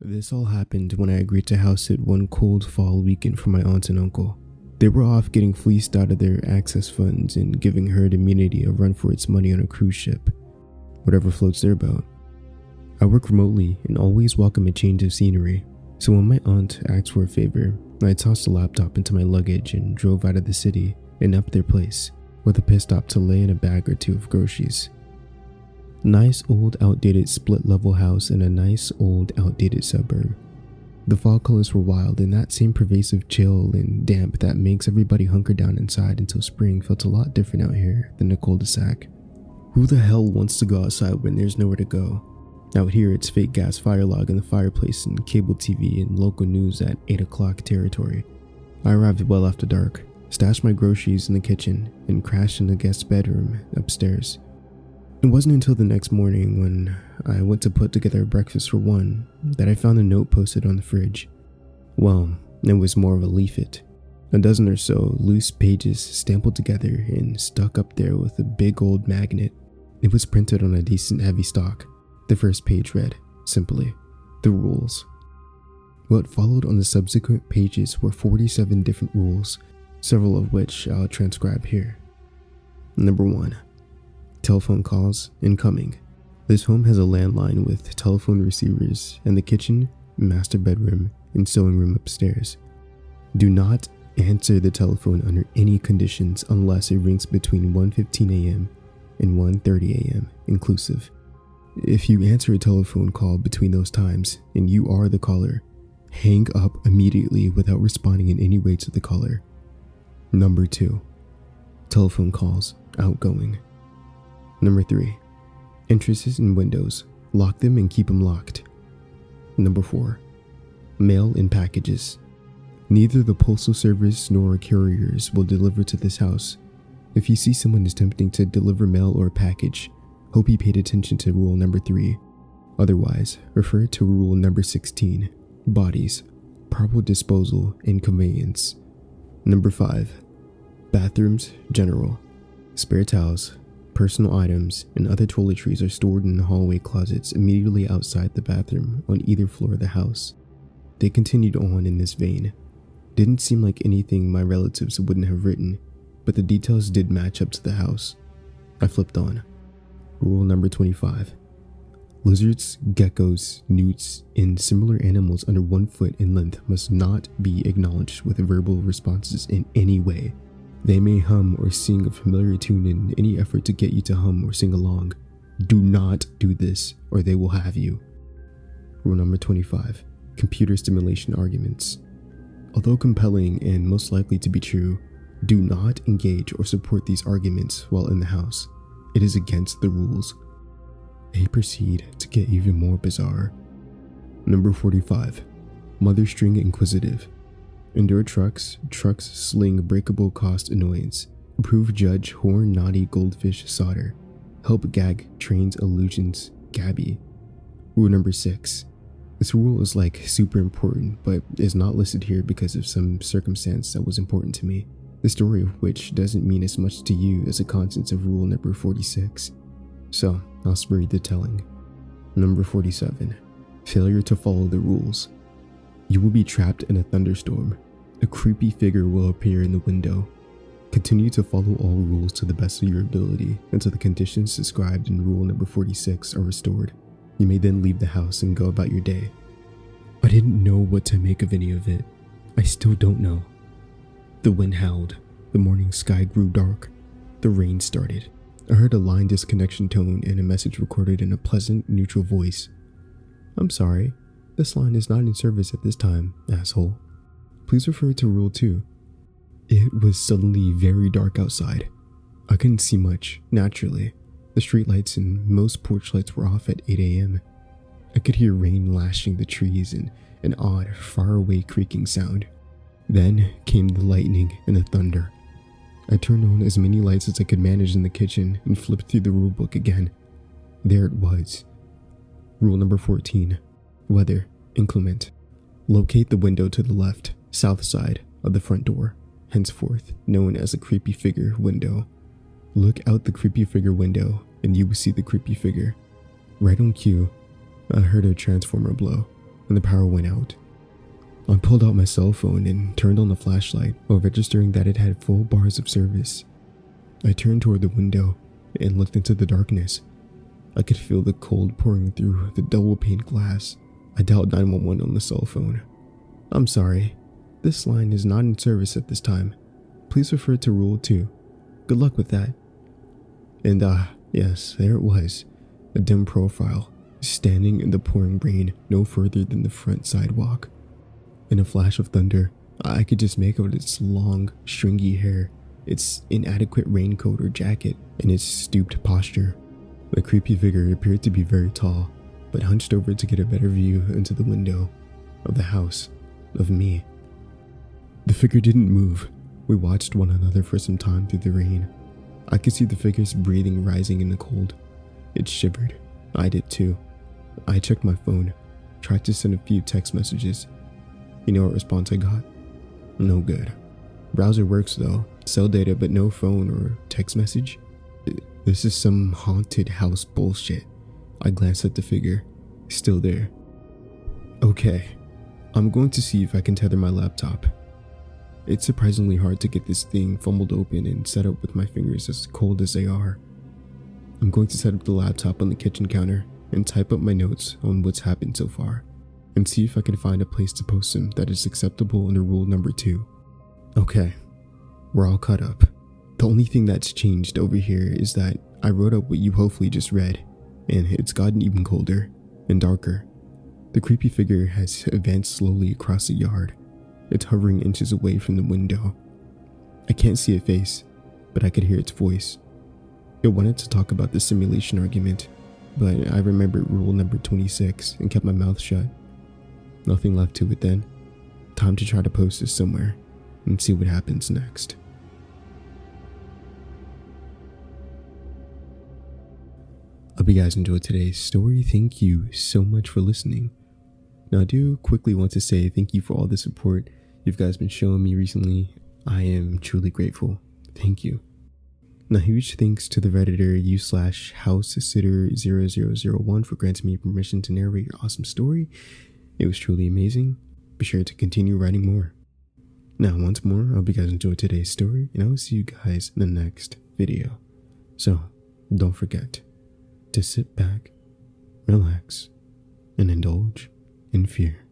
This all happened when I agreed to house sit one cold fall weekend for my aunt and uncle. They were off getting fleeced out of their access funds and giving herd immunity a run for its money on a cruise ship. Whatever floats their boat. I work remotely and always welcome a change of scenery, so when my aunt asked for a favor, I tossed the laptop into my luggage and drove out of the city and up their place, with a pit stop to lay in a bag or two of groceries. Nice old outdated split level house in a nice old outdated suburb. The fall colors were wild and that same pervasive chill and damp that makes everybody hunker down inside until spring felt a lot different out here than the cul-de-sac. Who the hell wants to go outside when there's nowhere to go? Out here it's fake gas fire log in the fireplace and cable TV and local news at 8 o'clock territory. I arrived well after dark, stashed my groceries in the kitchen, and crashed in the guest bedroom upstairs. It wasn't until the next morning when I went to put together a breakfast for one that I found a note posted on the fridge. Well, it was more of a leaflet. A dozen or so loose pages stapled together and stuck up there with a big old magnet. It was printed on a decent heavy stock. The first page read, simply, "The rules." What followed on the subsequent pages were 47 different rules, several of which I'll transcribe here. Number 1. Telephone calls incoming. This home has a landline with telephone receivers and the kitchen, master bedroom, and sewing room upstairs. Do not answer the telephone under any conditions unless it rings between 1:15 a.m. and 1:30 a.m. inclusive. If you answer a telephone call between those times and you are the caller, hang up immediately without responding in any way to the caller. Number 2. Telephone calls outgoing. Number 3. Entrances and windows. Lock them and keep them locked. Number 4. Mail and packages. Neither the postal service nor couriers will deliver to this house. If you see someone attempting to deliver mail or a package, hope you paid attention to rule number 3. Otherwise, refer to rule number 16. Bodies, proper disposal and conveyance. Number 5. Bathrooms, general. Spare towels, personal items, and other toiletries are stored in the hallway closets immediately outside the bathroom on either floor of the house. They continued on in this vein. Didn't seem like anything my relatives wouldn't have written, but the details did match up to the house. I flipped on. Rule number 25. Lizards, geckos, newts, and similar animals under 1 foot in length must not be acknowledged with verbal responses in any way. They may hum or sing a familiar tune in any effort to get you to hum or sing along. Do not do this or they will have you. Rule number 25. Computer stimulation arguments. Although compelling and most likely to be true, do not engage or support these arguments while in the house. It is against the rules. They proceed to get even more bizarre. Number 45. Mother string inquisitive. Endure trucks sling breakable cost annoyance. Approve judge horn naughty goldfish solder. Help gag trains illusions Gabby. Rule number 6. This rule is like super important but is not listed here because of some circumstance that was important to me, the story of which doesn't mean as much to you as the contents of rule number 46. So I'll spare you the telling. Number 47. Failure to follow the rules. You will be trapped in a thunderstorm. A creepy figure will appear in the window. Continue to follow all rules to the best of your ability until the conditions described in rule number 46 are restored. You may then leave the house and go about your day. I didn't know what to make of any of it. I still don't know. The wind howled. The morning sky grew dark. The rain started. I heard a line disconnection tone and a message recorded in a pleasant, neutral voice. I'm sorry. This line is not in service at this time, asshole. Please refer to Rule 2. It was suddenly very dark outside. I couldn't see much, naturally. The streetlights and most porch lights were off at 8 a.m. I could hear rain lashing the trees and an odd, faraway creaking sound. Then came the lightning and the thunder. I turned on as many lights as I could manage in the kitchen and flipped through the rulebook again. There it was. Rule number 14. Weather, inclement. Locate the window to the left, south side of the front door, henceforth known as the creepy figure window. Look out the creepy figure window and you will see the creepy figure. Right on cue, I heard a transformer blow. and the power went out. I pulled out my cell phone and turned on the flashlight while registering that it had full bars of service. I turned toward the window and looked into the darkness. I could feel the cold pouring through the double-pane glass. I dialed 911 on the cell phone. "I'm sorry, this line is not in service at this time. Please refer to Rule 2. Good luck with that." And yes, there it was, a dim profile, standing in the pouring rain no further than the front sidewalk. In a flash of thunder, I could just make out its long, stringy hair, its inadequate raincoat or jacket, and its stooped posture. The creepy figure appeared to be very tall, but hunched over to get a better view into the window of the house, of me. The figure didn't move. We watched one another for some time through the rain. I could see the figure's breathing rising in the cold. It shivered. I did too. I checked my phone, tried to send a few text messages. You know what response I got? No good. Browser works though, cell data but no phone or text message. This is some haunted house bullshit. I glanced at the figure, still there. Okay, I'm going to see if I can tether my laptop. It's surprisingly hard to get this thing fumbled open and set up with my fingers as cold as they are. I'm going to set up the laptop on the kitchen counter and type up my notes on what's happened so far, and see if I can find a place to post them that is acceptable under rule number 2. Okay, we're all caught up. The only thing that's changed over here is that I wrote up what you hopefully just read, and it's gotten even colder and darker. The creepy figure has advanced slowly across the yard. It's hovering inches away from the window. I can't see a face, but I could hear its voice. It wanted to talk about the simulation argument, but I remembered rule number 26 and kept my mouth shut. Nothing left to it then. Time to try to post this somewhere and see what happens next. I hope you guys enjoyed today's story. Thank you so much for listening. Now, I do quickly want to say thank you for all the support you guys been showing me recently. I am truly grateful. Thank you. Now, huge thanks to the Redditor u/housesitter0001 for granting me permission to narrate your awesome story. It was truly amazing. Be sure to continue writing more. Now, once more, I hope you guys enjoyed today's story, and I will see you guys in the next video. So, don't forget to sit back, relax, and indulge in fear.